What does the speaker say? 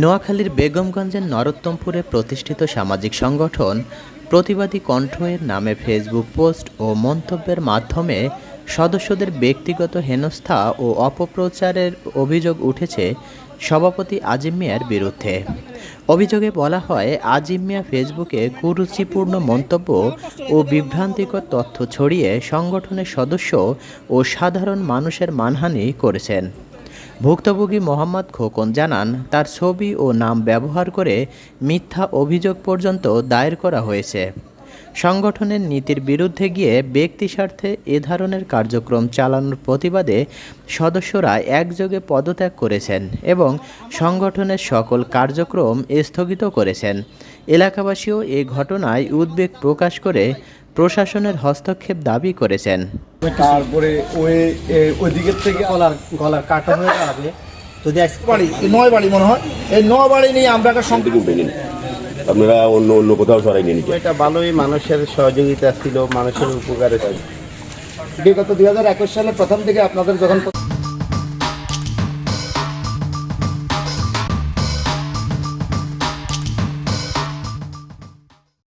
নোয়াখালীর বেগমগঞ্জের নরোত্তমপুরে প্রতিষ্ঠিত সামাজিক সংগঠন প্রতিবাদী কণ্ঠ এর নামে ফেসবুক পোস্ট ও মন্তব্যের মাধ্যমে সদস্যদের ব্যক্তিগত হেনস্থা ও অপপ্রচারের অভিযোগ উঠেছে সভাপতি আজিম মিয়ার বিরুদ্ধে। অভিযোগে বলা হয়, আজিম মিয়া ফেসবুকে কুরুচিপূর্ণ মন্তব্য ও বিভ্রান্তিকর তথ্য ছড়িয়ে সংগঠনের সদস্য ও সাধারণ মানুষের মানহানি করেছেন। ভুক্তভোগী মোহাম্মদ খোকন জানান, তার ছবি ও নাম ব্যবহার করে মিথ্যা অভিযোগ পর্যন্ত দায়ের করা হয়েছে। সংগঠনের নীতির বিরুদ্ধে গিয়ে ব্যক্তি স্বার্থে এ ধরনের কার্যক্রম চালানোর প্রতিবাদে সদস্যরা একযোগে পদত্যাগ করেছেন এবং সংগঠনের সকল কার্যক্রম স্থগিত করেছেন। এলাকাবাসীও এ ঘটনায় উদ্বেগ প্রকাশ করে প্রশাসনের হস্তক্ষেপ দাবি করেছেন। তারপরে ওই দিকের থেকে গলার কাটা হয়ে যাবে যদি বাড়ি 9 বাড়ি মনে হয়, এই 9 বাড়ি নিয়ে আমরা একটা আপনারা অন্য কোথাও সরাই নিয়ে নিতে। এটা ভালোই মানুষের সহযোগিতা ছিল, মানুষের উপকারে ছিল। বিগত 2021 সালে প্রথম থেকে আপনাদের যখন